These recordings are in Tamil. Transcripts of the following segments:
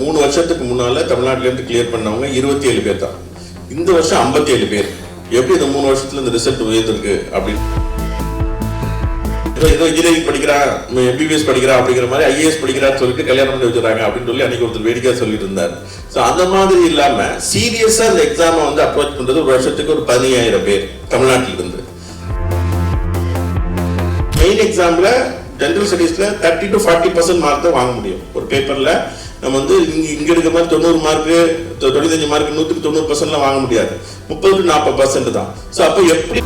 3 வருஷத்துக்கு முன்னால தமிழ்நாட்டில இருந்து கிளியர் பண்ணவங்க 27 பேர் தான். இந்த வருஷம் 57 பேர். எப்படி இந்த 3 வருஷத்துல இந்த ரிசல்ட் உயர்ந்திருக்கு அப்படின்னு ஏதோ இன்ஜினியரிங் படிக்கிறான், எம்பிபிஎஸ் படிக்கிறான் அப்படிங்கிற மாதிரி ஐஏஎஸ் படிக்கிறான்னு சொல்லிட்டு கல்யாணம் பண்ணி வச்சுறாங்க அப்படின்னு சொல்லி அன்னைக்கு ஒருத்தர் வேடிக்கையா சொல்லிட்டு இருந்தார். ஸோ அந்த மாதிரி இல்லாம சீரியஸா இந்த எக்ஸாமை வந்து அப்ரோச் பண்றது ஒரு வருஷத்துக்கு ஒரு 15,000 பேர் தமிழ்நாட்டில இருந்து. மெயின் எக்ஸாம்ல ஜெனரல் ஸ்டடீஸ்ல 30 to 40% மார்க் தான் வாங்க முடியும். ஒரு பேப்பர்ல நம்ம வந்து இங்க இருக்க மாதிரி 90 மார்க் 95 மார்க் 190% வாங்க முடியாது. 30 to 40% தான். ஸோ அப்ப எப்படி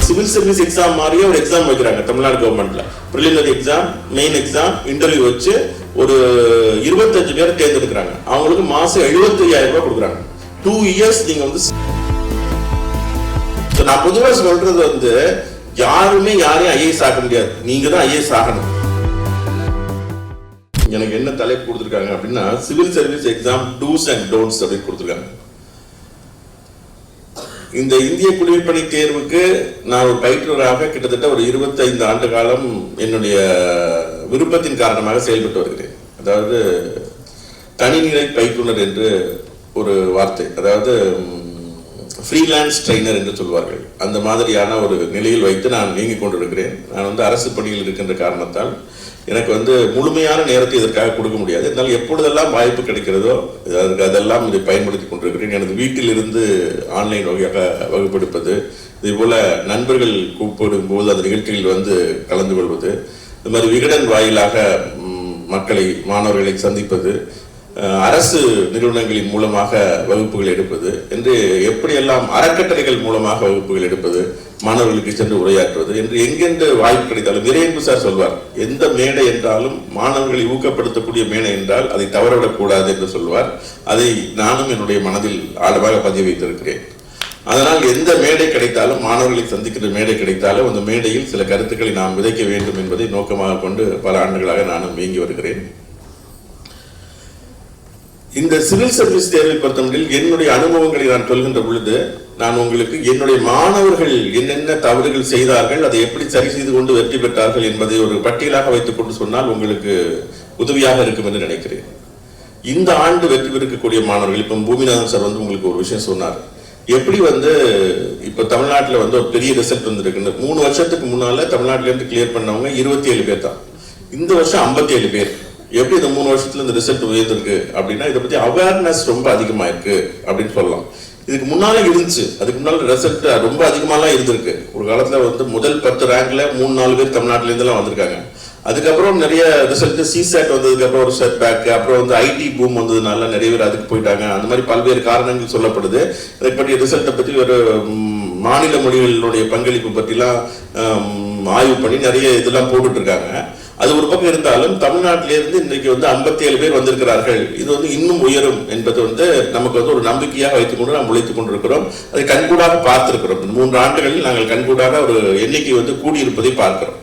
சிவில் சர்வீஸ் எக்ஸாம் மாதிரியே ஒரு எக்ஸாம் வைக்கிறாங்க தமிழ்நாடு கவர்மெண்ட்ல. Preliminary exam, main exam, interview வச்சு ஒரு 25 பேர் தேர்ந்தெடுக்கிறாங்க. அவங்களுக்கு மாசம் 75,000 ரூபாய் கொடுக்குறாங்க. 2 இயர்ஸ் நீங்க வந்து நான் பொதுவாக சொல்றது வந்து யாருமே யாரையும் ஐஏஎஸ் ஆக முடியாது, நீங்க தான் ஐஏஎஸ் ஆகணும். எனக்கு என்ன தலைப்பு கொடுத்துருக்காங்க அப்படின்னா civil service exam dos and don'ts அப்படின்னு கொடுத்துருக்காங்க. இந்த இந்திய குடிமைப்பணி தேர்வுக்கு நான் ஒரு பயிற்றுவராக கிட்டத்தட்ட ஒரு 25 ஆண்டு காலம் என்னுடைய விருப்பத்தின் காரணமாக செயல்பட்டு வருகிறேன். அதாவது தனிநிலை பயிற்றுனர் என்று ஒரு வார்த்தை, அதாவது ஃப்ரீலான்ஸ் ட்ரெயினர் என்று சொல்வார்கள். அந்த மாதிரியான ஒரு நிலையில் வைத்து நான் இயங்கிக் கொண்டிருக்கிறேன். நான் வந்து அரசு பணியில் இருக்கின்ற காரணத்தால் எனக்கு வந்து முழுமையான நேரத்தை இதற்காக கொடுக்க முடியாது. இருந்தாலும் எப்பொழுதெல்லாம் வாய்ப்பு கிடைக்கிறதோ அதெல்லாம் இதை பயன்படுத்தி கொண்டிருக்கிறேன். எனது வீட்டில் இருந்து ஆன்லைன் வகையாக வகுப்பெடுப்பது, இதே போல நண்பர்கள் கூப்பிடும் போது அந்த நிகழ்ச்சிகளில் வந்து கலந்து கொள்வது, இந்த மாதிரி விகடன் வாயிலாக மக்களை மாணவர்களை சந்திப்பது, அரசு நிறுவனங்களின் மூலமாக வகுப்புகள் எடுப்பது என்று எப்படியெல்லாம் அறக்கட்டளைகள் மூலமாக வகுப்புகள் எடுப்பது, மாணவர்களுக்கு சென்று உரையாற்றுவது என்று எங்கென்று வாய்ப்பு கிடைத்தாலும் வீரேன்பு சார் சொல்வார், எந்த மேடை என்றாலும் மாணவர்களை ஊக்கப்படுத்தக்கூடிய மேடை என்றால் அதை தவறவிடக்கூடாது என்று சொல்வார். அதை நானும் என்னுடைய மனதில் ஆழமாக பதிய வைத்திருக்கிறேன். அதனால் எந்த மேடை கிடைத்தாலும், மாணவர்களை சந்திக்கின்ற மேடை கிடைத்தாலும் அந்த மேடையில் சில கருத்துக்களை நாம் விதைக்க வேண்டும் என்பதை நோக்கமாக கொண்டு பல ஆண்டுகளாக நானும் இயங்கி வருகிறேன். இந்த சிவில் சர்வீஸ் தேர்வை பொறுத்தவரையில் என்னுடைய அனுபவங்களை நான் சொல்கின்ற பொழுது நான் உங்களுக்கு என்னுடைய மாணவர்கள் என்னென்ன தவறுகள் செய்தார்கள், அதை எப்படி சரி செய்து கொண்டு வெற்றி பெற்றார்கள் என்பதை ஒரு பட்டியலாக வைத்துக் கொண்டு சொன்னால் உங்களுக்கு உதவியாக இருக்கும் என்று நினைக்கிறேன். இந்த ஆண்டு வெற்றி பெறக்கூடிய மாணவர்கள், இப்ப பூமிநாதன் சார் வந்து உங்களுக்கு ஒரு விஷயம் சொன்னார். எப்படி வந்து இப்ப தமிழ்நாட்டில் வந்து ஒரு பெரிய ரிசல்ட் வந்திருக்கு. 3 வருஷத்துக்கு முன்னால தமிழ்நாட்டில இருந்து கிளியர் பண்ணவங்க 27 பேர் தான். இந்த வருஷம் 57 பேர். எப்படி இந்த 3 வருஷத்துல இந்த ரிசல்ட் உயர்ந்திருக்கு அப்படின்னா இதை பத்தி அவேர்னஸ் ரொம்ப அதிகமா இருக்கு அப்படின்னு சொல்லலாம். இதுக்கு முன்னாலே இருந்துச்சு, அதுக்கு முன்னால ரிசல்ட் ரொம்ப அதிகமாலாம் இருந்திருக்கு. ஒரு காலத்துல வந்து முதல் 10 ரேங்க்ல 3-4 பேர் தமிழ்நாட்டில இருந்து எல்லாம் வந்திருக்காங்க. அதுக்கப்புறம் நிறைய ரிசல்ட் சிசாட் வந்ததுக்கு அப்புறம் ஒரு செட் பேக், அப்புறம் வந்து ஐடி பூம் வந்ததுனால நிறைய பேர் அதுக்கு போயிட்டாங்க. அந்த மாதிரி பல்வேறு காரணங்கள் சொல்லப்படுது. இதை பற்றி ரிசல்ட்டை பற்றி ஒரு மாநில மொழிகளுடைய பங்களிப்பு பற்றிலாம் ஆய்வு பண்ணி நிறைய இதெல்லாம் போட்டுட்டு இருக்காங்க. அது ஒரு பக்கம் இருந்தாலும் தமிழ்நாட்டிலிருந்து இன்றைக்கு வந்து 57 பேர் வந்திருக்கிறார்கள். இது வந்து இன்னும் உயரும் என்பது வந்து நமக்கு வந்து ஒரு நம்பிக்கையாக வைத்துக் கொண்டு நாம் உழைத்துக் கொண்டிருக்கிறோம். அதை கண்கூடாக பார்த்திருக்கிறோம். 3 ஆண்டுகளில் நாங்கள் கண்கூடாக ஒரு எண்ணிக்கை வந்து கூடியிருப்பதை பார்க்கிறோம்.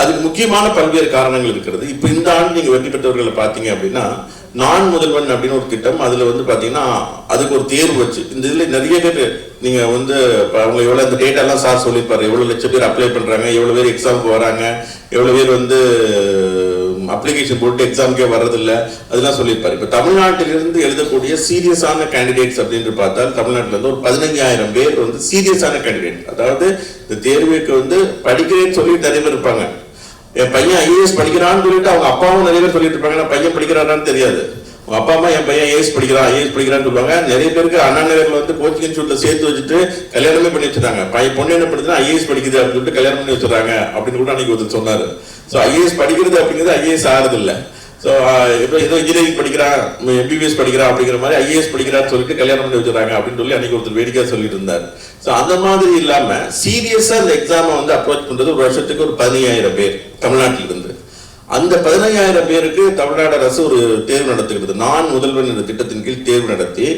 அதுக்கு முக்கியமான பல்வேறு காரணங்கள் இருக்கிறது. இப்ப இந்த ஆண்டு நீங்க வெற்றி பெற்றவர்களை பாத்தீங்க அப்படின்னா நான் முதல்வன் அப்படின்னு ஒரு திட்டம், அதுல வந்து பாத்தீங்கன்னா அதுக்கு ஒரு தேர்வு வச்சு இந்த இதுல நிறைய பேர் நீங்க வந்து அவங்க எவ்வளவு இந்த டேட்டா எல்லாம் சார் சொல்லியிருப்பாரு, எவ்வளவு லட்சம் பேர் அப்ளை பண்றாங்க, எவ்வளவு பேர் எக்ஸாமுக்கு வராங்க, எவ்வளவு பேர் வந்து அப்ளிகேஷன் போட்டு எக்ஸாமுக்கே வர்றதில்லை, அதெல்லாம் சொல்லியிருப்பாரு. இப்ப தமிழ்நாட்டிலிருந்து எழுதக்கூடிய சீரியஸான கேண்டிடேட்ஸ் அப்படின்னு பார்த்தால் தமிழ்நாட்டில இருந்து ஒரு 15,000 பேர் வந்து சீரியஸான கேண்டிடேட். அதாவது இந்த தேர்வுக்கு வந்து படிக்கிறேன்னு சொல்லிட்டு நிறைய பேர் இருப்பாங்க. என் பையன் ஐஏஎஸ் படிக்கிறான்னு சொல்லிட்டு அவங்க அப்பாவும் நிறைய பேர் சொல்லிட்டு இருப்பாங்க. பையன் படிக்கிறாரான்னு தெரியாது. உங்க அப்பா அம்மா என் பையன் ஐஏஎஸ் படிக்கிறான்னு சொல்லுவாங்க. நிறைய பேருக்கு அண்ணா நகர்ல வந்து கோச்சிங் இன்ஸ்டியூட்ல சேர்த்து வச்சுட்டு கல்யாணமே பண்ணி வச்சிருக்காங்க. பொண்ணு என்ன படிச்சுன்னா ஐஏஎஸ் படிக்குது அப்படின்னு சொல்லிட்டு கல்யாணம் பண்ணி வச்சிருக்காங்க அப்படின்னு கூட அன்னைக்கு ஒருத்தர் சொன்னாரு. ஸோ ஐஏஎஸ் படிக்கிறது அப்படிங்கிறது ஐஏஎஸ் ஆகிறது இல்லை. ஸோ ஏதோ இன்ஜினியரிங் படிக்கிறான், எம்பிபிஎஸ் படிக்கிறான் அப்படிங்கிற மாதிரி ஐஏஎஸ் படிக்கிறான்னு சொல்லிட்டு கல்யாணம் பண்ணி வச்சிருக்காங்க அப்படின்னு சொல்லி அன்னைக்கு ஒருத்தர் வேடிக்கையா சொல்லிட்டு இருந்தார். ஸோ அந்த மாதிரி இல்லாம சீரியஸா இந்த எக்ஸாமை வந்து அப்ரோச் பண்றது ஒரு வருஷத்துக்கு ஒரு 15,000 பேர் தமிழ்நாட்டில் இருந்து. அந்த 15,000 பேருக்கு தமிழ்நாடு அரசு ஒரு தேர்வு நடத்துகிறது. நான் முதல்வன் என்ற திட்டத்தின் கீழ் தேர்வு நடத்தி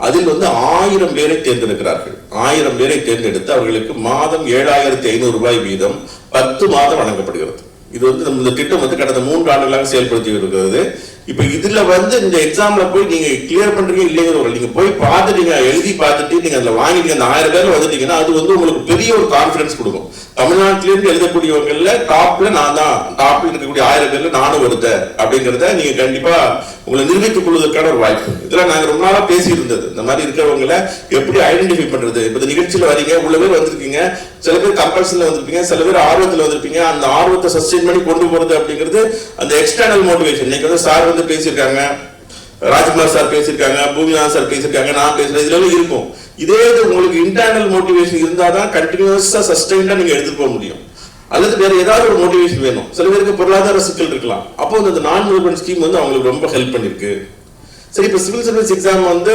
அதில் வந்து 1000 பேரை தேர்ந்தெடுக்கிறார்கள். 1000 பேரை தேர்ந்தெடுத்து அவர்களுக்கு மாதம் 7,500 ரூபாய் வீதம் 10 மாதம் வழங்கப்படுகிறது. இது வந்து இந்த திட்டம் வந்து கடந்த 3 ஆண்டுகளாக செயல்படுத்தி இருக்கிறது. இப்ப இதுல வந்து இந்த எக்ஸாம்ல போய் நீங்க கிளியர் பண்றீங்க இல்லைங்கிற நீங்க போய் பார்த்துட்டீங்க, எழுதி பார்த்துட்டு நீங்க அதுல வாங்கிட்டீங்க, அந்த 1000 பேர்ல வந்துட்டீங்கன்னா அது வந்து உங்களுக்கு பெரிய ஒரு கான்பிடன்ஸ் கொடுக்கும். தமிழ்நாட்டிலிருந்து எழுதக்கூடியவங்கல டாப்ல நான் தான், டாப்ல இருக்கக்கூடிய 1000 பேர்ல நானும் வருதேன் அப்படிங்கறத நீங்க கண்டிப்பா உங்களை நிரூபித்துக் கொள்வதற்கான ஒரு வாய்ப்பு. இதெல்லாம் நாங்க ரொம்ப நாளா பேசி இருந்தது, இந்த மாதிரி இருக்கிறவங்களை எப்படி ஐடென்டிஃபை பண்றது. இப்ப இந்த நிகழ்ச்சியில வரீங்க, உள்ள பேர் வந்திருக்கீங்க, சில பேர் கம்பல்ஷன்ல வந்திருப்பீங்க, சில பேர் ஆர்வத்துல வந்திருப்பீங்க. அந்த ஆர்வத்தை சஸ்டெயின் பண்ணி கொண்டு போறது அப்படிங்கிறது அந்த எக்ஸ்டர்னல் மோட்டிவேஷன். இன்னைக்கு வந்து சார் வந்து பேசியிருக்காங்க, ராஜ்குமார் சார் பேசியிருக்காங்க, பூமிநாத் சார் பேசியிருக்காங்க, நான் பேசுறேன், இதுல இருக்கும். இதே உங்களுக்கு இன்டர்னல் மோட்டிவேஷன் இருந்தாதான் கண்டினியூஸா சஸ்டெயின்டா நீங்க எடுத்துட்டு போக முடியும். அல்லது வேற ஏதாவது ஒரு மோட்டிவேஷன் வேணும். சில பேருக்கு பொருளாதார சிக்கல் இருக்கலாம், அப்போ அந்த நான் மூவ்மெண்ட் ஸ்கீம் வந்து அவங்களுக்கு ரொம்ப ஹெல்ப் பண்ணிருக்கு. சரி, இப்ப சிவில் சர்வீஸ் எக்ஸாம் வந்து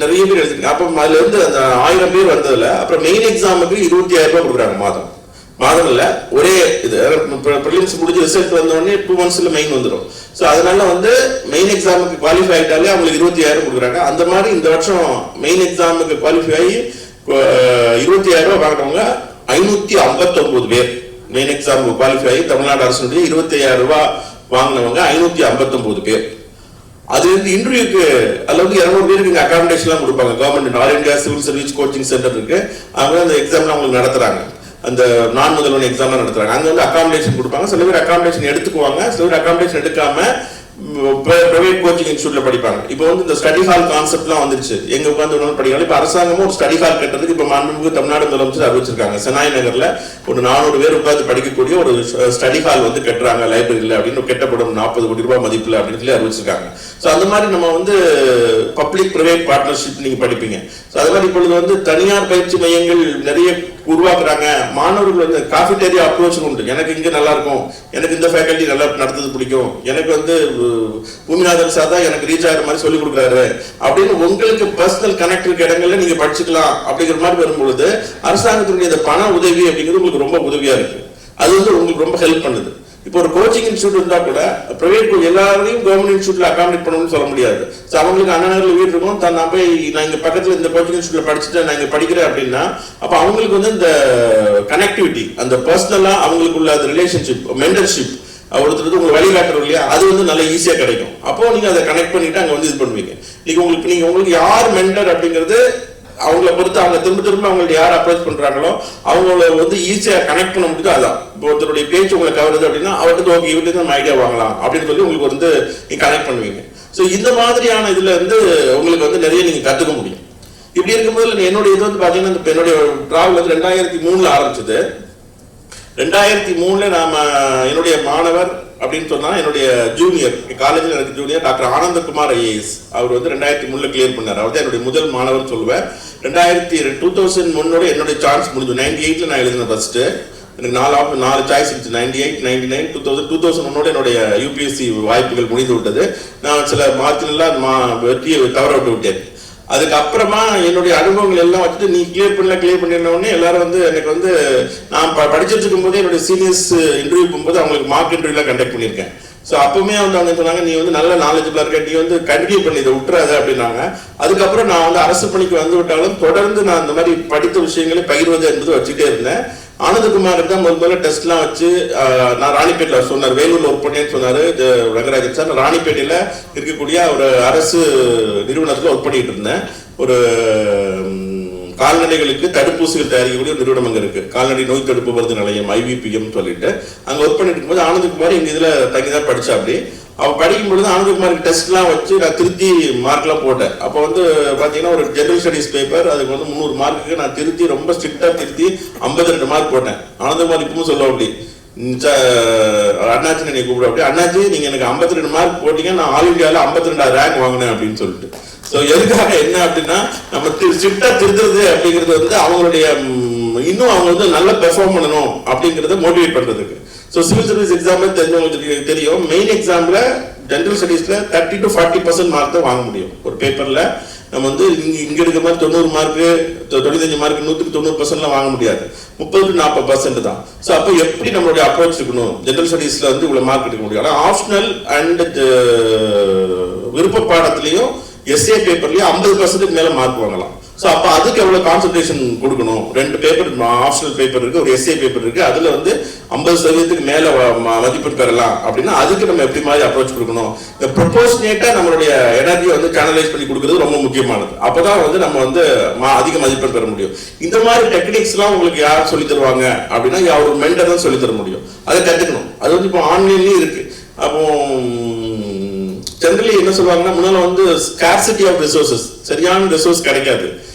நிறைய பேர் எழுதிருக்காங்க. அப்ப அதுல இருந்து அந்த 1000 பேர் வந்ததுல அப்புறம் மெயின் எக்ஸாமுக்கு 25000 ரூபாய் கொடுக்குறாங்க. மாதம் இல்ல, ஒரே இது ப்ரிலிம்ஸ் முடிஞ்சு ரிசல்ட் வந்த உடனே 2 monthsல மெயின் வந்துடும். ஸோ அதனால வந்து மெயின் எக்ஸாமுக்கு குவாலிஃபை ஆகிட்டாலே அவங்களுக்கு 25000 கொடுக்குறாங்க. அந்த மாதிரி இந்த வருஷம் மெயின் எக்ஸாமுக்கு குவாலிஃபை ஆகி 25000 ரூபாய் வாங்கினவங்க 559 பேர். மெயின் எக்ஸாமுக்கு குவாலிஃபை ஆகி தமிழ்நாடு அரசுடைய 25000 ரூபாய் வாங்கினவங்க 559 பேர். அது வந்து இன்டர்வியூக்கு அளவுக்கு 200 பேருக்கு இங்க அகாமடேஷன் கொடுப்பாங்க. Government all India civil service coaching centre இருக்கு, அவங்க அந்த எக்ஸாம் அவங்களுக்கு நடத்துறாங்க. அந்த நான் முதல்வன் எக்ஸாம் நடத்துறாங்க. அங்க வந்து அகாமடேஷன் கொடுப்பாங்க. சில பேர் அகாமடேஷன் எடுத்துக்குவாங்க, சில பேர் அகாமடேஷன் எடுக்காம பிரைவேட் கோச்சிங் இன்ஸ்டியூட்ல படிப்பாங்க. இப்போ வந்து இந்த ஸ்டடி ஹால் கான்செப்ட்லாம் வந்துருச்சு, எங்க உட்காந்து படிக்கலாம். இப்ப அரசாங்கமும் ஒரு ஸ்டடி ஹால் கட்டுறதுக்கு இப்ப மாண்புமிகு தமிழ்நாடு முதலமைச்சர் அறிவிச்சிருக்காங்க. செனாய் நகர்ல ஒரு 400 பேர் உட்காந்து படிக்கக்கூடிய ஒரு ஸ்டடி ஹால் வந்து கட்டுறாங்க லைப்ரரியில அப்படின்னு, கட்டப்படும் 40 கோடி ரூபாய் மதிப்புல அப்படின்னு சொல்லி அறிவிச்சிருக்காங்க. ஸோ அந்த மாதிரி நம்ம வந்து பப்ளிக் பிரைவேட் பார்ட்னர்ஷிப் நீங்க படிப்பீங்க. ஸோ அது மாதிரி இப்பொழுது வந்து தனியார் பயிற்சி மையங்கள் நிறைய உருவாக்குறாங்க. மாணவர்கள் வந்து காஃபிடேரியா அப்ரோச் உண்டு. எனக்கு இங்க நல்லா இருக்கும், எனக்கு இந்த ஃபேக்கல்டி நல்லா நடத்துறது பிடிக்கும், எனக்கு வந்து பூமிநாதன் சார் தான் எனக்கு ரீச் ஆகிற மாதிரி சொல்லி கொடுக்குறாரு அப்படின்னு உங்களுக்கு பர்சனல் கனெக்ட் இருக்க இடங்கள்ல நீங்க படிச்சுக்கலாம் அப்படிங்கிற மாதிரி வரும்பொழுது அரசாங்கத்தினுடைய இந்த பண உதவி அப்படிங்கிறது உங்களுக்கு ரொம்ப உதவியா இருக்கு. அது வந்து உங்களுக்கு ரொம்ப ஹெல்ப் பண்ணுது. இப்போ ஒரு கோச்சிங் இன்ஸ்டியூட் இருந்தா கூட பிரைவேட் எல்லாரையும் கவர்மெண்ட் இன்ஸ்டியூட்ல அகாமடேட் பண்ணணும்னு சொல்ல முடியாது. ஸோ அவங்களுக்கு அண்ணநகர்ல வீடு இருக்கும், நான் போய் நான் இங்க பக்கத்துல இந்த கோச்சிங் இன்ஸ்டியூட்ல படிச்சுட்டு நான் இங்க படிக்கிறேன் அப்படின்னா, அப்ப அவங்களுக்கு வந்து இந்த கனெக்டிவிட்டி, அந்த பர்சனலா அவங்களுக்கு உள்ள ரிலேஷன்ஷிப், மென்டர்ஷிப், ஒருத்தர் உங்களுக்கு வழிகாட்டுறோம் இல்லையா, அது வந்து நல்லா ஈஸியா கிடைக்கும். அப்போ நீங்க அதை கனெக்ட் பண்ணிட்டு அங்க வந்து இது பண்ணுவீங்க. நீங்க உங்களுக்கு யார் மென்டர் அப்படிங்கிறது அவங்கள பொறுத்து, அவங்க திரும்ப அவங்கள்ட்ட யார் அப்ரோச் பண்றாங்களோ அவங்கள வந்து ஈஸியா கனெக்ட் பண்ண முடியுது. அதான் இப்போ ஒருத்தருடைய பேச்சு உங்களை கவருது அப்படின்னா அவர்கிட்ட ஓகே இவர்கிட்ட நம்ம ஐடியா வாங்கலாம் அப்படின்னு சொல்லி உங்களுக்கு வந்து நீங்க கனெக்ட் பண்ணுவீங்க. ஸோ இந்த மாதிரியான இதுல இருந்து உங்களுக்கு வந்து நிறைய நீங்க கத்துக்க முடியும். இப்படி இருக்கும்போது என்னுடைய இது வந்து பாத்தீங்கன்னா என்னுடைய டிராவல் வந்து 2003 ஆரம்பிச்சது. 2003 நாம என்னுடைய மாணவர் அப்படின்னு சொன்னா என்னுடைய ஜூனியர், காலேஜில் எனக்கு ஜூனியர் டாக்டர் ஆனந்தகுமார் ஐஏஎஸ், அவர் வந்து 2003 கிளியர் பண்ணார். அவர் தான் என்னுடைய முதல் மாணவர் சொல்லுவேன். 2001 என்னுடைய சான்ஸ் முடிஞ்சு 98 நான் எழுதினேன் ஃபர்ஸ்ட். எனக்கு 4 சாய்ஸ் இருந்துச்சு, 98, 99, 2001 என்னுடைய யூபிஎஸ்சி வாய்ப்புகள் முடிந்து விட்டது. நான் சில மார்க்கினெல்லாம் வெற்றியை தவற விட்டு விட்டேன். அதுக்கப்புறமா என்னுடைய அனுபவங்கள் எல்லாம் வச்சுட்டு நீ கிளியர் பண்ணிடனே எல்லாரும் வந்து எனக்கு வந்து நான் படிச்சுட்டு இருக்கும் போது என்னுடைய சீனியர்ஸ் இன்டர்வியூ போகும்போது அவங்களுக்கு மார்க் இன்டர்வியூலாம் கண்டக்ட் பண்ணியிருக்கேன். ஸோ அப்பவுமே வந்து அவங்க சொன்னாங்க நீ வந்து நல்ல நாலேஜபிளா இருக்க, நீ வந்து கண்டினியூ பண்ணி இதை விட்டுறாத அப்படின்னாங்க. அதுக்கப்புறம் நான் வந்து அரசு பணிக்கு வந்து விட்டாலும் தொடர்ந்து நான் இந்த மாதிரி படித்த விஷயங்களை பகிர்வது என்பது வச்சுட்டே இருந்தேன். ஆனந்தகுமாருக்கு தான் முதல்ல டெஸ்ட்லாம் வச்சு நான் ராணிப்பேட்டில் சொன்னார், வேலூர்ல ஒர்க் பண்ணேன்னு சொன்னாரு ரங்கராஜன் சார். நான் ராணிப்பேட்டையில இருக்கக்கூடிய ஒரு அரசு நிறுவனத்தில் ஒர்க் பண்ணிட்டு இருந்தேன். ஒரு கால்நடைகளுக்கு தடுப்பூசிகள் தயாரிக்கக்கூடிய ஒரு நிறுவனம் அங்க இருக்கு, கால்நடை நோய் தடுப்பு மருந்து நிலையம் IVPM சொல்லிட்டு. அங்க ஒர்க் பண்ணிட்டு இருக்கும்போது ஆனந்தகுமார் எங்க இதுல தங்கிதான் படிச்சா. அப்படி அவ படிக்கும் பொழுது ஆனந்தகுமாருக்கு டெஸ்ட்லாம் வச்சு நான் திருத்தி மார்க்லாம் போட்டேன். அப்போ வந்து பாத்தீங்கன்னா ஒரு ஜெனரல் ஸ்டடிஸ் பேப்பர், அதுக்கு வந்து 300 மார்க்குக்கு நான் திருத்தி ரொம்ப ஸ்ட்ரிக்டா திருத்தி 52 மார்க் போட்டேன். ஆனந்தகுமார் இப்பவும் சொல்ல அப்படி அண்ணாச்சி நீங்க கூப்பிட அப்படி, அண்ணாச்சி நீங்க எனக்கு 52 மார்க் போட்டீங்க, நான் ஆல் இந்தியாவில் 52 ரேங்க் வாங்கினேன் அப்படின்னு சொல்லிட்டு. ஸோ எதுக்காக என்ன அப்படின்னா நம்ம ஸ்ட்ரிக்டா திருத்துறது அப்படிங்கிறது வந்து அவங்களுடைய இன்னும் அவங்க வந்து நல்லா பெர்ஃபார்ம் பண்ணணும் அப்படிங்கிறத மோட்டிவேட் பண்றதுக்கு. ஸோ சிவில் சர்வீஸ் எக்ஸாம்ல தெரிஞ்சவங்களுக்கு தெரியும், மெயின் எக்ஸாம்ல ஜெனரல் ஸ்டடீஸ்ல 30 to 40% மார்க் தான் வாங்க முடியும் ஒரு பேப்பர்ல. நம்ம வந்து இங்க இருக்க மாதிரி 90 மார்க்கு 95 மார்க்கு 190% வாங்க முடியாது, 30 to 40% தான். ஸோ அப்போ எப்படி நம்மளுடைய அப்ரோச் இருக்கணும், ஜெனரல் ஸ்டடீஸ்ல வந்து இவ்வளவு மார்க் எடுக்க முடியும். ஆனால் ஆப்ஷனல் அண்ட் விருப்ப பாடத்திலையும் எஸ்ஏ பேப்பர்லயும் 50% மேல மார்க் வாங்கலாம். ஸோ அப்போ அதுக்கு எவ்வளோ கான்சன்ட்ரேஷன் கொடுக்கணும். 2 பேப்பர் ஆப்ஷனல் பேப்பர் இருக்கு, ஒரு எஸ்ஏ பேப்பர் இருக்கு, அதுல வந்து 50% மேல மதிப்பெண் பெறலாம் அப்படின்னா அதுக்கு நம்ம எப்படி மாதிரி அப்ரோச் கொடுக்கணும். இந்த ப்ரொபோஷனேட்டா நம்மளுடைய எனர்ஜியை வந்து சேனலைஸ் பண்ணி கொடுக்கறது ரொம்ப முக்கியமானது. அப்பதான் வந்து நம்ம வந்து அதிக மதிப்பெண் பெற முடியும். இந்த மாதிரி டெக்னிக்ஸ் எல்லாம் உங்களுக்கு யார் சொல்லி தருவாங்க அப்படின்னா ஒரு மென்டர் தான் சொல்லி தர முடியும். அதை கற்றுக்கணும். அது வந்து இப்போ ஆன்லைன்லயும் இருக்கு. அப்போ ஜெனரலி என்ன சொல்லுவாங்கன்னா, முன்னால வந்து ஸ்கார்சிட்டி ஆஃப் ரிசோர்சஸ், சரியான ரிசோர்ஸ் கிடைக்காது.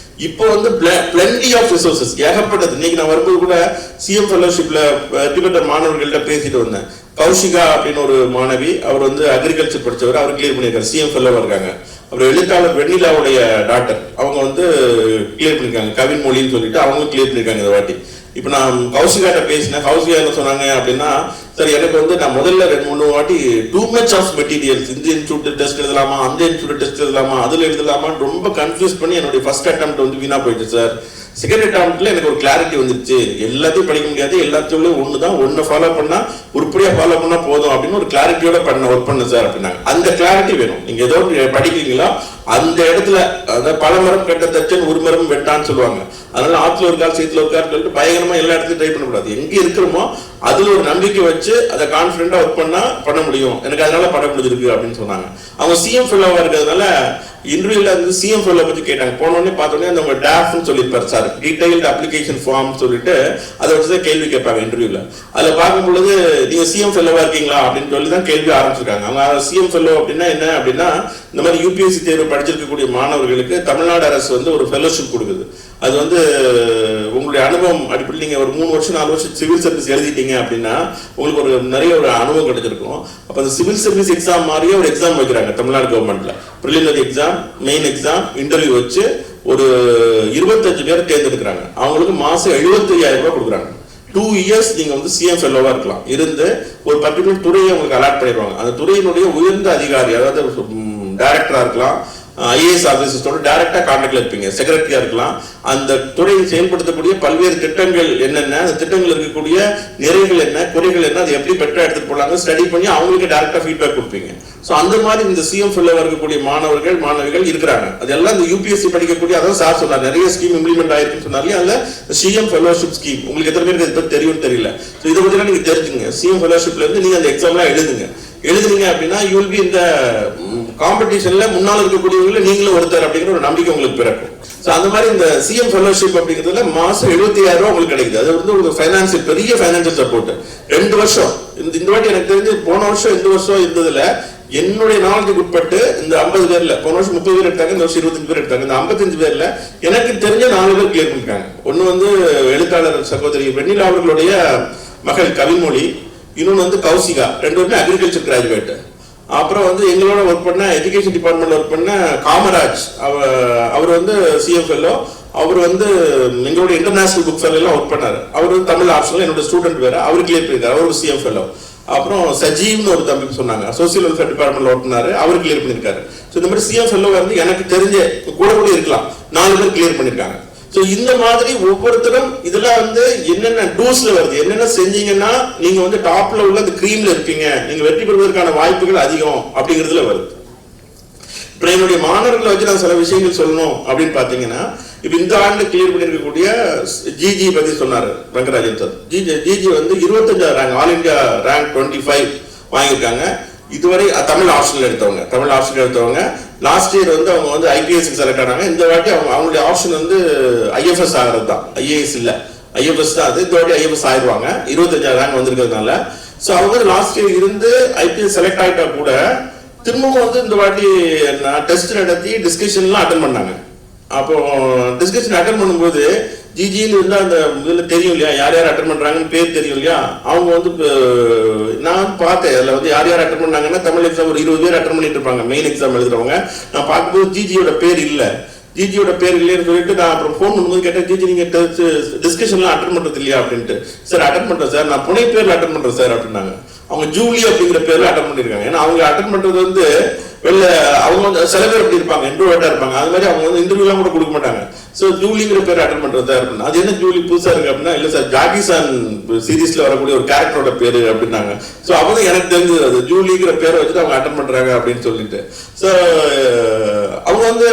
இப்போ வந்து பிளென்டி ஆஃப் ரிசோர்சஸ் ஏகப்பட்டது. இன்னைக்கு நான் வரும்போது கூட சிஎம் ஃபெலோஷிப்ல டிபெட்டர் மாணவர்கள்ட்ட பேசிட்டு வந்தேன். கௌஷிகா அப்படின்னு ஒரு மாணவி, அவர் வந்து அக்ரிகல்ச்சர் படிச்சவர், அவர் கிளியர் பண்ணியிருக்காரு, சிஎம் ஃபெலோவா இருக்காங்க. அப்புறம் எழுத்தாளர் வெண்ணிலாவுடைய டாக்டர், அவங்க வந்து கிளியர் பண்ணிருக்காங்க, கவின் மொழின்னு சொல்லிட்டு அவங்களும் கிளியர் பண்ணிருக்காங்க இந்த வாட்டி. இப்போ நான் கௌஷிகாட்ட பேசினேன். கௌஷிகா என்ன சொன்னாங்க அப்படின்னா, சார் எனக்கு வந்து நான் முதல்ல 2-3 வாட்டி டூ மச் ஆஃப் மெட்டீரியல்ஸ், இந்த இன்ஸ்டியூட் டெஸ்ட் எழுதலாமா, அந்த இன்ஸ்டியூட் டெஸ்ட் எழுதலாமா, அதுல எழுதலாமா, ரொம்ப கன்ஃபியூஸ் பண்ணி என்னுடைய ஃபர்ஸ்ட் அட்டெம்ப்ட் வந்து வீணா போயிடுச்சு சார். செகண்ட் அட்டெம்ப்ட்ல எனக்கு ஒரு கிளாரிட்டி வந்துருச்சு, எல்லாத்தையும் படிக்க முடியாது, எல்லாத்தையும் ஒண்ணுதான், ஒன்னு ஃபாலோ பண்ணா உருப்படியா ஃபாலோ பண்ணா போதும் அப்படின்னு ஒரு கிளாரிட்டியோட ஒர்க் பண்ண சார் அப்படின்னாங்க. அந்த கிளாரிட்டி வேணும். நீங்க ஏதோ படிக்கிறீங்களா அந்த இடத்துல, அதாவது பல மரம் கட்ட தச்சன் ஒரு மரம் வெட்டான்னு சொல்லுவாங்க. அதனால ஆத்துல ஒரு கால் சீத்துல ஒரு கால் சொல்லிட்டு பயங்கரமா எல்லா இடத்துலையும் ட்ரை பண்ணக்கூடாது. எங்க இருக்கிறோமோ அதுல ஒரு நம்பிக்கை வச்சு அதை கான்பிடண்டா ஒர்க் பண்ண முடியும். எனக்கு அதனால படம் முடிஞ்சிருக்கு அப்படின்னு சொன்னாங்க. அவங்க சிஎம் ஃபெல்லோவா இருக்கிறதுனால இன்டர்வியூல வந்து சிஎம் ஃபெல்லோ பத்தி கேட்டாங்க. போனோடனே பார்த்தோன்னே அந்த டாஃப்னு சொல்லியிருப்பாரு சார், டீடைல்டு அப்ளிகேஷன் ஃபார்ம் சொல்லிட்டு அதை வச்சுதான் கேள்வி கேட்பாங்க இன்டர்வியூல. அதுல பார்க்கும் பொழுது நீங்க சிஎம் ஃபெல்லோவா இருக்கீங்களா அப்படின்னு சொல்லி தான் கேள்வி ஆரம்பிச்சிருக்காங்க. அவங்க சிஎம் ஃபெல்லோ அப்படின்னா என்ன அப்படின்னா, இந்த மாதிரி யூபிஎஸ்சி தேர்வு படிச்சிருக்கக்கூடிய மாணவர்களுக்கு தமிழ்நாடு அரசு வந்து ஒரு ஃபெல்லோஷிப் கொடுக்குது. அது வந்து உங்களுடைய அனுபவம் அடிப்படையில் நீங்க ஒரு 3 வருஷம் 4 வருஷம் சிவில் சர்வீஸ் எழுதிட்டீங்க அப்படின்னா உங்களுக்கு ஒரு நிறைய ஒரு அனுபவம் கிடைச்சிருக்கும். அப்ப அந்த சிவில் சர்வீஸ் எக்ஸாம் மாதிரியே ஒரு எக்ஸாம் வைக்கிறாங்க தமிழ்நாடு கவர்மெண்ட்ல. Preliminary exam, main exam, interview வச்சு ஒரு 25 பேர் தேர்ந்தெடுக்கிறாங்க. அவங்களுக்கு மாசம் 75,000 ரூபாய் கொடுக்குறாங்க. 2 இயர்ஸ் நீங்க வந்து சிஎம் ஃபெல்லோவா இருக்கலாம். இருந்து ஒரு பர்டிகுலர் துறையை உங்களுக்கு அலாட் பண்ணிடுவாங்க. அந்த துறையினுடைய உயர்ந்த அதிகாரி, அதாவது டைரக்டரா இருக்கலாம், ஐஏஎஸ் ஆபீசர்ஸோட டைரக்டா கான்டாக்ட்ல இருப்பீங்க, செக்ரட்டரியா இருக்கலாம். அந்த துறையை செயல்படுத்தக்கூடிய பல்வேறு திட்டங்கள் என்னென்ன, அந்த திட்டங்கள் இருக்கக்கூடிய நிறைகள் என்ன, குறைகள் என்ன, அதை எப்படி பெட்டரா எடுத்துட்டு போலாங்க ஸ்டடி பண்ணி அவங்களுக்கு டைரக்டா ஃபீட்பேக் கொடுப்பீங்க. ஸோ அந்த மாதிரி இந்த சிஎம் ஃபெல்லோவா இருக்கக்கூடிய மாணவர்கள் மாணவிகள் இருக்கிறாங்க. அதெல்லாம் இந்த யூபிஎஸ்சி படிக்கக்கூடிய, அதான் சார் சொன்னார் நிறைய ஸ்கீம் இம்ப்ளிமெண்ட் ஆயிருக்குன்னு சொன்னாலே அந்த சிஎம் ஃபெல்லோஷிப் ஸ்கீம் உங்களுக்கு எத்தனை பேருக்கு இதை பத்தி தெரியும் தெரியல. ஸோ இதை பத்தி நீங்க தெரிஞ்சுங்க. சிஎம் ஃபெல்லோஷிப்ல இருந்து நீங்க அந்த எக்ஸாம்லாம் எழுதுனீங்க அப்படின்னா யூ வில் பி இந்த காம்படிஷன்ல முன்னால் இருக்கக்கூடியவங்கள நீங்களும் ஒருத்தர் அப்படிங்கிற ஒரு நம்பிக்கை உங்களுக்கு பிறக்கும். ஸோ அந்த மாதிரி இந்த சிஎம் ஃபெல்லோஷிப் அப்படிங்கிறதுல மாசம் 75,000 ரூபாய் உங்களுக்கு கிடைக்குது. அது வந்து ஒரு ஃபைனான்சியல், பெரிய ஃபைனான்சியல் சப்போர்ட். 2 வருஷம் இந்த வாட்டி எனக்கு தெரிஞ்சு போன வருஷம் இந்த வருஷம் இருந்ததுல என்னுடைய நாலேஜுக்கு உட்பட்டு இந்த 50 பேர்ல, போன வருஷம் 30 பேர் எடுத்தாங்க, இந்த வருஷம் 25 பேர் எடுத்தாங்க. இந்த 55 பேர்ல எனக்கு தெரிஞ்ச 4 பேர் கிளியர் பண்ணிருக்காங்க. ஒன்னு வந்து எழுத்தாளர் சகோதரி வெண்ணிலா அவர்களுடைய மகள் கவிமொழி, இன்னொன்னு வந்து கௌசிகா, 2 பேருமே அக்ரிகல்ச்சர் கிராஜுவேட். அப்புறம் வந்து எங்களோட ஒர்க் பண்ண எஜுகேஷன் டிபார்ட்மெண்ட்ல ஒர்க் பண்ண காமராஜ், அவர் வந்து சிஎம் ஃபெல்லோ, அவர் வந்து எங்களோட இன்டர்நேஷனல் புக் ஃபேர்ல எல்லாம் ஒர்க் பண்ணாரு. அவர் வந்து தமிழ் ஆப்ஷன்ல என்னோட ஸ்டூடெண்ட் வேற, அவர் கிளியர் பண்ணிருக்காரு, அவர் சிஎம் ஃபெல்லோ. அப்புறம் சஜீவ்னு ஒரு தம்பி சொன்னாங்க, சோசியல் வெல்ஃபேர் டிபார்ட்மெண்ட்ல ஒர்க் பண்ணாரு, அவர் கிளியர் பண்ணிருக்காரு. ஸோ இந்த மாதிரி சிஎம் ஃபெல்லோ வந்து எனக்கு தெரிஞ்ச கூட இருக்கலாம் 4 பேர் கிளியர் பண்ணிருக்காங்க. ஸோ இந்த மாதிரி ஒவ்வொருத்தரும் இதெல்லாம் வந்து என்னென்ன டூஸ்ல வருது, என்னென்ன செஞ்சீங்கன்னா நீங்க வந்து டாப்ல உள்ள அந்த கிரீம்ல இருப்பீங்க, நீங்க வெற்றி பெறுவதற்கான வாய்ப்புகள் அதிகம் அப்படிங்கிறதுல வருது. இப்போ என்னுடைய மாணவர்களை வச்சு நான் சில விஷயங்கள் சொல்லணும் அப்படின்னு பாத்தீங்கன்னா, இப்ப இந்த ஆண்டு கிளியர் பண்ணிருக்கக்கூடிய ஜிஜி பத்தி சொன்னாரு ரங்கராஜன் சார். ஜிஜி வந்து 25வது ரேங்க், ஆல் இந்தியா ரேங்க் 25 வாங்கியிருக்காங்க. இதுவரை தமிழ் ஆப்ஷன்ல எடுத்தவங்க லாஸ்ட் இயர் வந்து அவங்க வந்து ஐபிஎஸ் செலக்ட் ஆனாங்க. இந்த வாட்டி அவங்களுடைய ஆப்ஷன் வந்து ஐஎஃப்எஸ் ஆகிறது தான், ஐஏஎஸ் இல்ல, ஐஎஃப்எஸ் தான். அது இந்த வாட்டி ஐஎஃப்எஸ் ஆயிடுவாங்க 25வது ரேங்க் வந்திருக்கிறதுனால. ஸோ அவங்க லாஸ்ட் இயர் இருந்து ஐபிஎஸ் செலக்ட் ஆகிட்டா கூட திரும்பவும் வந்து இந்த வாட்டி டெஸ்ட் நடத்தி டிஸ்கஷன்லாம் அட்டன் பண்ணாங்க. அப்போ டிஸ்கஷன் அட்டன் பண்ணும்போது ஜிஜின்னு இருந்தா அந்த இதுல தெரியும் இல்லையா, யார் யார் அட்டன் பண்றாங்கன்னு பேர் தெரியும் இல்லையா. அவங்க வந்து நான் பார்த்தேன், அதுல வந்து யார் யார் அட்டன் பண்ணாங்கன்னா தமிழ் எக்ஸாம் ஒரு 20 பேர் அட்டன் பண்ணிட்டு இருப்பாங்க, மெயின் எக்ஸாம் எழுதுறவங்க. நான் பார்க்கும்போது ஜிஜியோட பேர் இல்லை இல்லைன்னு சொல்லிட்டு நான் அப்புறம் ஃபோன் பண்ணும்போது கேட்டேன், ஜிஜி நீங்க டிஸ்கஷன்லாம் அட்டன் பண்றது இல்லையா அப்படின்ட்டு. சார் அட்டன் பண்றேன் சார், நான் புனை பேர்ல அட்டன் பண்றேன் சார் அப்படின்னாங்க. அவங்க ஜூலி அப்படிங்கிற பேர்ல அட்டன் பண்ணிருக்காங்க. ஏன்னா அவங்க அட்டன் பண்றது வந்து வெளில அவங்க வந்து சில பேர் எப்படி இருப்பாங்க, இன்ட்ரோவர்ட்டா இருப்பாங்க, அது மாதிரி அவங்க வந்து இன்டர்வியூலாம் கூட கொடுக்க மாட்டாங்க. ஸோ ஜூலிங்கிற பேர் அட்டன் பண்றதா இருக்குன்னு. அது என்ன ஜூலி புதுசா இருக்கு அப்படின்னா, இல்ல சார் ஜாகிசான் சீரீஸ்ல வரக்கூடிய ஒரு கேரக்டரோட பேரு அப்படின்னாங்க. ஸோ அப்பதான் எனக்கு தெரிஞ்சது அது ஜூலிங்கிற பேரை வச்சுட்டு அவங்க அட்டன் பண்றாங்க அப்படின்னு சொல்லிட்டு. ஸோ அவங்க வந்து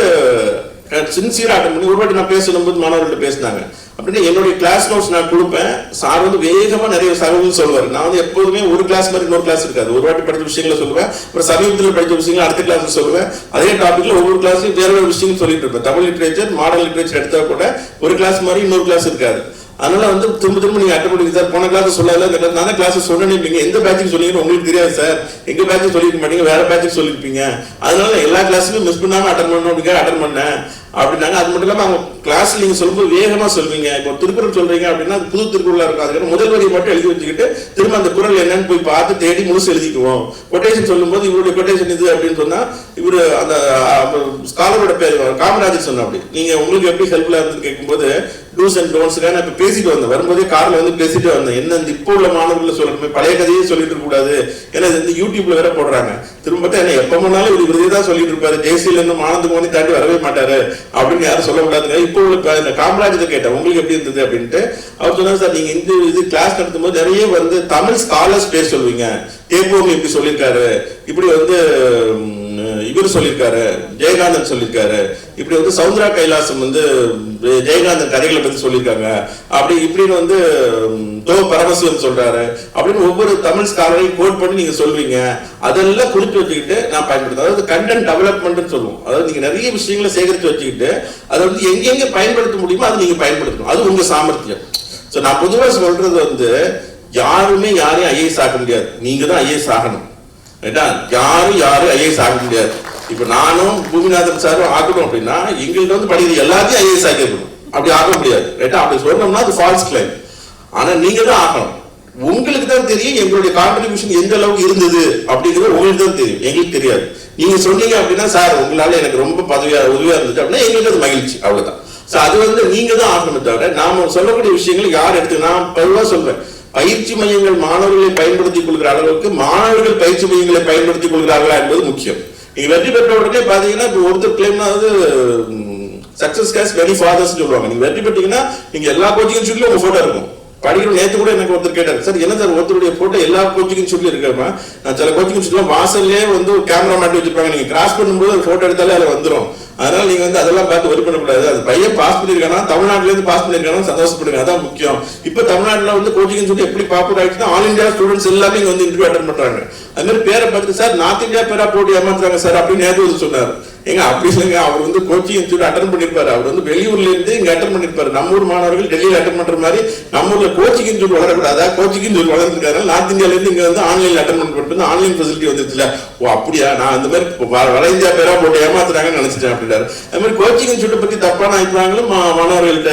சின்சியரா அட்டன் பண்ணி. ஒரு வாட்டி நான் பேசணும் போது மாணவர்கள்ட்ட பேசினாங்க அப்படின்னு என்னுடைய கிளாஸ் நோட்ஸ் நான் கொடுப்பேன். சார் வந்து வேகமா நிறைய தகவல் சொல்லுவார். நான் வந்து எப்போதுமே ஒரு கிளாஸ் மாதிரி இன்னொரு கிளாஸ் இருக்காது. ஒரு வாட்டி படித்த விஷயங்களை சொல்லுவேன், அப்புறம் சமீபத்தில் படித்த விஷயங்களை அடுத்த கிளாஸ் சொல்லுவேன். அதே டாபிக்ல ஒவ்வொரு கிளாஸ்லயும் வேற வேறு விஷயங்கள் சொல்லிட்டு இருப்பேன். தமிழ் லிட்ரேச்சர், மாடர்ன் லிட்ரேச்சர் எடுத்தா கூட ஒரு கிளாஸ் மாதிரி இன்னொரு கிளாஸ் இருக்காது. அதனால வந்து திரும்ப நீங்க அட்டன் பண்ணி சார் போன கிளாஸ் சொல்லாத, நானே கிளாஸ் சொன்னேன், எந்த பேட்சுக்கு சொன்னீங்கன்னு உங்களுக்கு தெரியாது சார், எங்க பேட்சுக்கு சொல்லிருக்க மாட்டீங்க, வேற பேட்சுக்கு சொல்லிருப்பீங்க, அதனால எல்லா கிளாஸுமே மிஸ் பண்ணாம அட்டன் பண்ணணும் அட்டன் பண்ணேன் அப்படின்னாங்க. அது மட்டும் இல்லாம அவங்க கிளாஸ்ல நீங்க சொல்லும்போது வேகமா சொல்வீங்க. இப்போ திருக்குறள் சொல்றீங்க அப்படின்னா அது புது திருக்குறளா இருக்கும். அதுக்கு முதல் வரியை மட்டும் எழுதி வச்சுக்கிட்டு திரும்ப அந்த குறள் என்னன்னு போய் பார்த்து தேடி முழுசு எழுதிக்குவோம். கொட்டேஷன் சொல்லும் போது இவருடைய கொட்டேஷன் இது அப்படின்னு சொன்னா இவரு அந்த ஸ்காலரோட பேர் காமராஜர் சொன்ன அப்படி நீங்க உங்களுக்கு எப்படி ஹெல்ப்ஃபுல்லா இருந்து கேட்கும்போது டூஸ் அண்ட் டோன்ட்ஸ்க்காக நான் இப்ப பேசிட்டு வந்தேன். வரும்போதே கார்ல வந்து பேசிட்டு வந்தேன். என்ன இப்போ உள்ள மாணவர்கள் சொல்லணுமே, பழைய கதையே சொல்லிட்டு இருக்க கூடாது. ஏன்னா இது வந்து யூடியூப்ல வேற போடுறாங்க. திரும்ப என்ன எப்ப போனாலும் இவர் இதே தான் சொல்லிட்டு இருப்பாரு, ஜெயசீல இருந்து ஆனந்த மோனி தாண்டி வரவே மாட்டாரு அப்படின்னு யாரும் சொல்லக்கூடாதுங்க. இப்போ உள்ள காமராஜத்தை கேட்டேன் உங்களுக்கு எப்படி இருந்தது அப்படின்ட்டு. அவர் சொன்னாங்க சார் நீங்க இந்த இது கிளாஸ் நடத்தும் போது நிறைய வந்து தமிழ் ஸ்காலர்ஸ் பேர் சொல்வீங்க. தேப்போமி இப்படி சொல்லியிருக்காரு, இப்படி வந்து இவர் சொல்லியிருக்காரு, ஜெயகாந்தன் சொல்லியிருக்காரு, இப்படி வந்து சவுந்தரா கைலாசம் வந்து ஜெயகாந்தன் கதைகளை பத்தி சொல்லியிருக்காங்க, அப்படி இப்படின்னு வந்து தோ பரமசிவம் சொல்றாரு அப்படின்னு ஒவ்வொரு தமிழ் ஸ்காலரையும் கோட் பண்ணி நீங்க சொல்வீங்க. அதெல்லாம் குறித்து வச்சுக்கிட்டு நான் பயன்படுத்த, அதாவது கண்டென்ட் டெவலப்மெண்ட் சொல்லுவோம். அதாவது நீங்க நிறைய விஷயங்களை சேகரித்து வச்சுக்கிட்டு அதை வந்து எங்கெங்க பயன்படுத்த முடியுமோ அதை நீங்க பயன்படுத்தணும். அது உங்க சாமர்த்தியம். நான் பொதுவாக சொல்றது வந்து யாருமே யாரையும் ஐஏஎஸ் ஆக முடியாது, நீங்க தான் ஐஏஎஸ் ஆகணும். யாரும் ஐஏஎஸ் ஆக முடியாது. இப்ப நானும் பூமிநாதன் சாரும் ஆகணும் அப்படின்னா எங்கள்கிட்ட வந்து படிக்கிற எல்லாத்தையும் ஐஏஎஸ் ஆகிடணும், அப்படி ஆக முடியாது. அப்படி சொன்னோம்னா அது ஃபால்ஸ் கிளைம். ஆனா நீங்க தான் ஆகணும். உங்களுக்கு தான் தெரியும் எங்களுடைய கான்ட்ரிபியூஷன் எந்த அளவுக்கு இருந்தது அப்படிங்கிறது உங்களுக்கு தான் தெரியும், எங்களுக்கு தெரியாது. நீங்க சொன்னீங்க அப்படின்னா சார் உங்களால எனக்கு ரொம்ப உதவியா இருந்துச்சு அப்படின்னா எங்களுக்கு அது மகிழ்ச்சி, அவ்வளவுதான். அது வந்து நீங்க தான் ஆகணும். தவிர நாம சொல்லக்கூடிய விஷயங்கள் யார் எடுத்து, நான் பொதுவா சொல்றேன், பயிற்சி மையங்கள் மாணவர்களை பயன்படுத்திக் கொள்கிற அளவுக்கு மாணவர்கள் பயிற்சி மையங்களை பயன்படுத்திக் கொள்கிறார்களா என்பது முக்கியம். நீங்க வெற்றி பெற்ற உடனே பாத்தீங்கன்னா இப்ப ஒருத்தர் கிளைம்னா சக்சஸ் கேஸ் வெரி ஃபாதர்ஸ் சொல்லுவாங்க. நீங்க வெற்றி பெற்றீங்கன்னா நீங்க எல்லா கோச்சிங் இன்ஸ்டியூட்லயும் உங்க போட்டோ இருக்கும். படிக்கிற நேற்று கூட எனக்கு ஒருத்தர் கேட்டார், சார் என்ன சார் ஒருத்தருடைய போட்டோ எல்லா கோச்சிங் இன்ஸ்டியூட்லயும் இருக்காமா? நான் சில கோச்சிங் இன்ஸ்டியூட்ல வாசல்லே வந்து கேமரா மாட்டி வச்சிருப்பாங்க, நீங்க கிராஸ் பண்ணும்போது ஒரு போட்டோ எடுத்தாலே அதுல வந்துடும். அதனால நீங்க வந்து அதெல்லாம் பார்த்து ஒரி பண்ணக்கூடாது. அது பையன் பாஸ் பண்ணிருக்கானா, தமிழ்நாட்டுல இருந்து பாஸ் பண்ணிருக்கானா சந்தோஷப்படுங்க, அதான் முக்கியம். இப்ப தமிழ்நாட்டுல வந்து கோச்சிங் சொல்லி எப்படி பாப்புலர் ஆயிடுச்சுன்னா ஆல் இந்தியா ஸ்டூடெண்ட்ஸ் எல்லாமே இங்க வந்து இன்டர்வியூ அட்டெண்ட் பண்றாங்க. அது மாதிரி பேரை பார்த்து சார் நார்த் இந்தியா பேரா போட்டு ஏமாத்துறாங்க சார் அப்படின்னு நேற்று சொன்னார். ஏங்க அப்படி இல்லைங்க, அவர் வந்து கோச்சிங் இன்ஸ்டியூட் அட்டன் பண்ணிருப்பாரு. அவர் வந்து வெளியூர்ல இருந்து இங்க அட்டன் பண்ணிருப்பாரு. நம்ம ஊர் மாணவர்கள் டெல்லியில அட்டன் பண்ற மாதிரி நம்ம ஊர்ல கோச்சிங் இன்ஸ்டியூட் வளரக்கூடாதா? கோச்சிங் இன்ஸ்டியூட் வளர்ந்துருக்காரு. நார்த் இந்தியால இருந்து இங்க வந்து ஆன்லைன்ல அட்டன் பண்ணிட்டு ஆன்லைன் ஃபெசிலிட்டி வந்துருச்சுல. ஓ அப்படியா, நான் அந்த மாதிரி வட இந்தியா பேரா போட்டு ஏமாத்துறாங்கன்னு நினைச்சிட்டேன் அப்படின்னாரு. அது மாதிரி கோச்சிங் இன்ஸ்டியூட் பத்தி தப்பான அபிப்பிராயங்களும் மாணவர்கள்ட்ட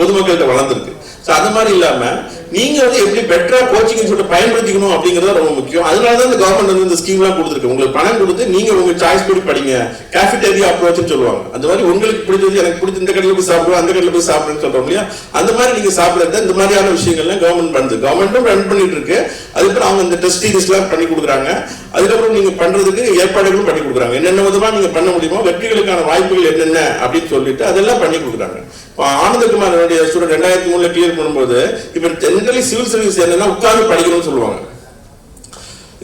பொதுமக்கள்கிட்ட வளர்ந்துருக்கு. அது மாதிரி இல்லாம நீங்க வந்து எப்படி பெட்டரா கோச்சிங் இன்ஸ்டியூட் பயன்படுத்திக்கணும் அப்படிங்கறது ரொம்ப முக்கியம். அதனாலதான் இந்த கவர்மெண்ட் வந்து இந்த ஸ்கீம் எல்லாம் கொடுத்துருக்கு. உங்களுக்கு பணம் கொடுத்து நீங்க உங்க சாய்ஸ் படி படிங்க, கேஃபிடேரியா அப்ரோச் சொல்லுவாங்க. அந்த மாதிரி உங்களுக்கு பிடிச்சது, எனக்கு பிடிச்ச இந்த கடையில போய் சாப்பிடுவோம், அந்த கடையில போய் சாப்பிடுன்னு சொல்றோம் இல்லையா? அந்த மாதிரி நீங்க சாப்பிடுறது இந்த மாதிரியான விஷயங்கள்லாம் கவர்மெண்ட் பண்ணுது. கவர்மெண்ட்டும் ரன் பண்ணிட்டு இருக்கு. அதுக்கப்புறம் அவங்க இந்த டெஸ்ட் சீரிஸ் எல்லாம் பண்ணி கொடுக்குறாங்க. அதுக்கப்புறம் நீங்க பண்றதுக்கு ஏற்பாடுகளும் பண்ணி கொடுக்குறாங்க. என்னென்ன விதமா நீங்க பண்ண முடியுமோ, வெற்றிகளுக்கான வாய்ப்புகள் என்னென்ன அப்படின்னு சொல்லிட்டு அதெல்லாம் பண்ணி கொடுக்குறாங்க. ஆனந்தகுமார் ஸ்டூடெண்ட் 2003 கிளியர் பண்ணும்போது இப்ப ஜெனரலி சிவில் சர்வீஸ் என்னன்னா உட்கார்ந்து படிக்கணும்னு சொல்லுவாங்க.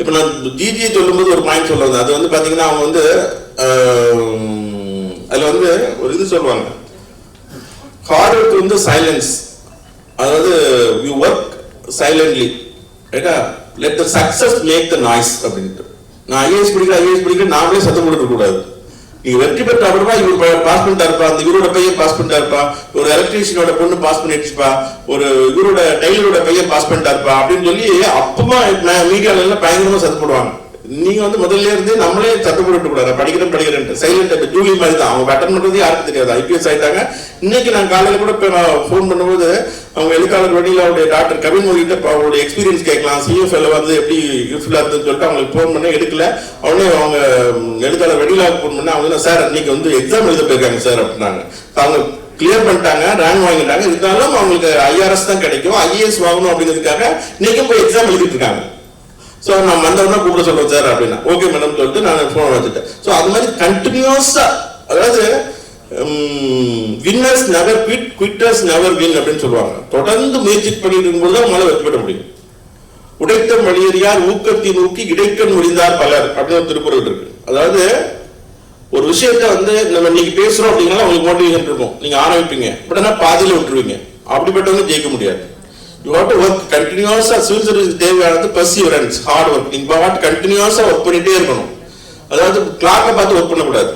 இப்ப நான் ஜிஜியை சொல்லும்போது ஒரு பாயிண்ட் சொல்லுவாங்க. அது வந்து பாத்தீங்கன்னா அவங்க வந்து அதுல வந்து ஒரு இது சொல்லுவாங்க, ஹார்ட் ஒர்க் வந்து சைலன்ஸ், அதாவது யூ ஒர்க் சைலன்ட்லி, ரைட்டா, let the success make the noise அப்படின்ட்டு. நான் ஐஏஎஸ் படிக்கிறேன் நாமளே சத்தம் போட்டு கூடாது. நீங்க வெற்றி பெற்ற அப்புறமா இவர் பாஸ் பண்ணிட்டாருப்பா, அந்த இவரோட பையன் பாஸ் பண்ணிட்டாருப்பா, ஒரு எலக்ட்ரீஷியனோட பொண்ணு பாஸ் பண்ணிடுச்சுப்பா, ஒரு இவரோட டெய்லரோட பையன் பாஸ் பண்ணிட்டாருப்பா அப்படின்னு சொல்லி அப்பமா மீடியால எல்லாம் பயங்கரமா சத்தம் போடுவாங்க. நீங்க வந்து முதல்ல இருந்து நம்மளே சத்தம் போட்டு கூடாது, படிக்கிறேன் சைலண்ட். ஜூலி மாதிரி தான், அவங்க அட்டன் பண்றது யாருக்கும் தெரியாது. ஐபிஎஸ் ஆயிட்டாங்க. இன்னைக்கு நான் காலையில கூட போன் பண்ணும்போது அவங்க எழுத்தாளர் வழியில அவருடைய டாக்டர் கவின் மொழிகிட்ட அவங்களுடைய எக்ஸ்பீரியன்ஸ் கேட்கலாம், சிஎஃப்எல் வந்து எப்படி யூஸ்ஃபுல்லா இருந்துன்னு சொல்லிட்டு அவங்களுக்கு போன் பண்ண எடுக்கல. அவனே அவங்க எழுத்தாளர் வெளியில போன் பண்ண அவங்க சார் இன்னைக்கு வந்து எக்ஸாம் எழுத போயிருக்காங்க சார் அப்படின்னாங்க. அவங்க கிளியர் பண்ணிட்டாங்க, ரேங்க் வாங்கிட்டாங்க. இருந்தாலும் அவங்களுக்கு ஐஆர்எஸ் தான் கிடைக்கும், ஐஏஎஸ் வாங்கணும் அப்படிங்கிறதுக்காக இன்னைக்கும் போய் எக்ஸாம் எழுதிட்டு இருக்காங்க. சோ நான் வந்தவனா கூப்பிட சொல்றேன் சார் அப்படின்னா ஓகே மேடம் சொல்லிட்டு நான் போன் வச்சுட்டேன். சோ அது மாதிரி கண்டினியூஸா, அதாவது winners never quit, quitters never win அப்படின்னு சொல்லுவாங்க. தொடர்ந்து முயற்சி பண்ணிட்டு இருக்கும்போது தான் உங்களால வெற்றி பெற முடியும். உடைத்த வழியறியார் ஊக்கத்தை நோக்கி இடைக்கண் முடிந்தார் பலர் அப்படின்னு ஒரு திருக்குறள் இருக்கு. அதாவது ஒரு விஷயத்த வந்து நம்ம இன்னைக்கு பேசுறோம் அப்படின்னா உங்களுக்கு மோட்டிவேஷன் இருக்கும், நீங்க ஆரம்பிப்பீங்க, பட் ஆனா பாதியில விட்டுருவீங்க. அப்படிப்பட்டவங்க ஜெயிக்க முடியாது. யூ ஹேவ் டு ஒர்க் கண்டினியூஸா. சிவில் சர்வீஸ் தேவையானது பர்சிவரன்ஸ், ஹார்ட் ஒர்க். நீங்க கண்டினியூஸா ஒர்க் பண்ணிட்டே இருக்கணும். அதாவது கிளாக்கை பார்த்து ஒர்க் பண்ணக்கூடாது,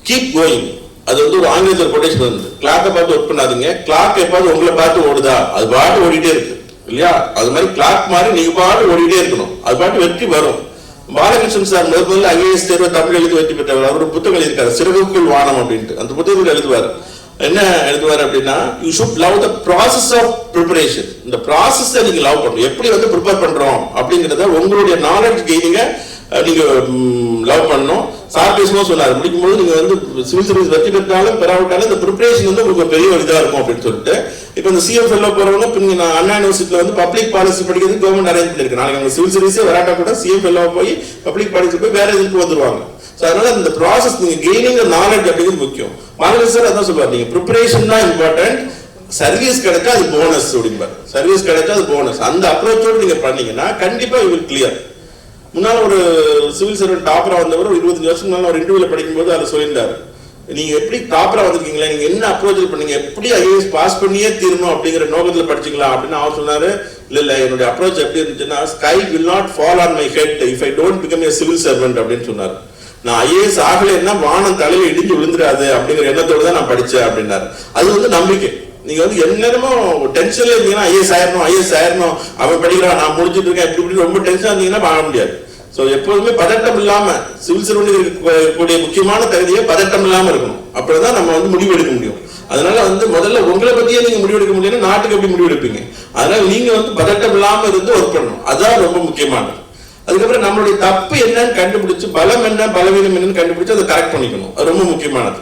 கீப் கோயிங். அது வந்து ஒரு ஆங்கிலத்தில் கொட்டேஷன் வந்து, கிளாக்கை பார்த்து ஒர்க் பண்ணாதீங்க, கிளாக் எப்பாவது உங்களை பார்த்து ஓடுதா, அது பாட்டு ஓடிட்டே இருக்கு இல்லையா? அது மாதிரி கிளாக் மாதிரி நீங்க பாட்டு ஓடிட்டே இருக்கணும், அது பாட்டு வெற்றி வரும். பாலகிருஷ்ணன் சார் முதல்ல ஐஏஎஸ் தேர்வு தமிழ் எழுதி வெற்றி பெற்றவர். அவர் புத்தகம் எழுதியிருக்காரு, சிறகுக்குள் வானம் அப்படின்ட்டு. அந்த புத்தகத்தில் எழுதுவார், என்ன எழுதுவார் அப்படின்னா, you should love the process of preparation. இந்த ப்ராசஸை நீங்க லவ் பண்ணணும். எப்படி வந்து ப்ரிப்பேர் பண்றோம் அப்படிங்கிறத உங்களுடைய நாலேஜ் கெய்னிங்க நீங்க லவ் பண்ணணும். சார் பேசும்போது சொன்னார், முடிக்கும்போது நீங்க வந்து சிவில் சர்வீஸ் வெற்றி பெற்றாலும் பெறாவிட்டாலும் இந்த ப்ரிப்பரேஷன் வந்து உங்களுக்கு பெரிய ஒரு இதா இருக்கும் அப்படின்னு சொல்லிட்டு. இப்போ இந்த சிஎம் ஃபெல்லோ போறவங்க இப்போ நான் அண்ணா யூனிவர்சிட்டியில் வந்து பப்ளிக் பாலிசி படிக்கிறது கவர்மெண்ட் அரேஞ்ச் பண்ணிருக்கு. நாளைக்கு அவங்க சிவில் சர்வீஸே வராட்டா கூட சிஎம் ஃபெல்லோ போய் பப்ளிக் பாலிசி போய் வேற இதுக்கு வந்துருவாங்க. ஸோ அதனால இந்த ப்ராசஸ் நீங்க கெய்னிங் நாலேஜ் அப்படிங்கிறது முக்கியம். மாணவர் சார் அதான் சொல்லுவார், நீங்க ப்ரிப்பரேஷன் தான் இம்பார்ட்டன்ட், சர்வீஸ் கிடைச்சா அது போனஸ் அப்படிம்பார். சர்வீஸ் கிடைச்சா அது போனஸ். அந்த அப்ரோச்சோடு நீங்க பண்ணீங்கன்னா கண்டிப்பா யூ வில் கிளியர். முன்னாள் ஒரு சிவில் சர்வெண்ட் டாப்பரா வந்தவர் 25 வருஷம் முன்னால ஒரு இன்டர்வியூல படிக்கும்போது அதை சொல்லியிருந்தாரு, நீங்க எப்படி டாப்பரா வந்திருக்கீங்களா, நீங்க என்ன அப்ரோச் பண்ணீங்க, எப்படி ஐஏஎஸ் பாஸ் பண்ணியே தீரணும் அப்படிங்கிற நோக்கத்துல படிச்சீங்களா அப்படின்னு அவர் சொன்னாரு. இல்ல என்னுடைய அப்ரோச் எப்படி இருந்துச்சுன்னா, sky will not fall on my head if I don't become a civil servant அப்படின்னு சொன்னாரு. நான் ஐஏஎஸ் ஆகலைன்னா வானம் தலையில இடிஞ்சு விழுந்துடாது அப்படிங்கிற எண்ணத்தோட தான் நான் படிச்சேன் அப்படின்னாரு. அது வந்து நம்பிக்கை. நீங்க வந்து எந்நேரமும் டென்ஷன்ல இருந்தீங்கன்னா ஐஏஎஸ் ஆயிரணும் அவன் படிக்கிறான் நான் முடிஞ்சிட்டு இருக்கேன் இப்படி ரொம்ப டென்ஷன் இருந்தீங்கன்னா வாங்க முடியாது. ஸோ எப்போதுமே பதட்டம் இல்லாம சிவில் சர்வெண்ட் இருக்கக்கூடிய முக்கியமான தகுதியை பதட்டம் இல்லாம இருக்கணும். அப்படிதான் நம்ம வந்து முடிவு எடுக்க முடியும். அதனால வந்து முதல்ல உங்களை பத்தியே நீங்க முடிவெடுக்க முடியும்னா நாட்டுக்கு எப்படி முடிவெடுப்பீங்க? அதனால நீங்க வந்து பதட்டம் இல்லாம இருந்து ஒர்க் பண்ணணும், அதுதான் ரொம்ப முக்கியமானது. அதுக்கப்புறம் நம்மளுடைய தப்பு என்னன்னு கண்டுபிடிச்சு பலம் என்ன பலவீனம் என்னன்னு கண்டுபிடிச்சு அதை கரெக்ட் பண்ணிக்கணும், அது ரொம்ப முக்கியமானது.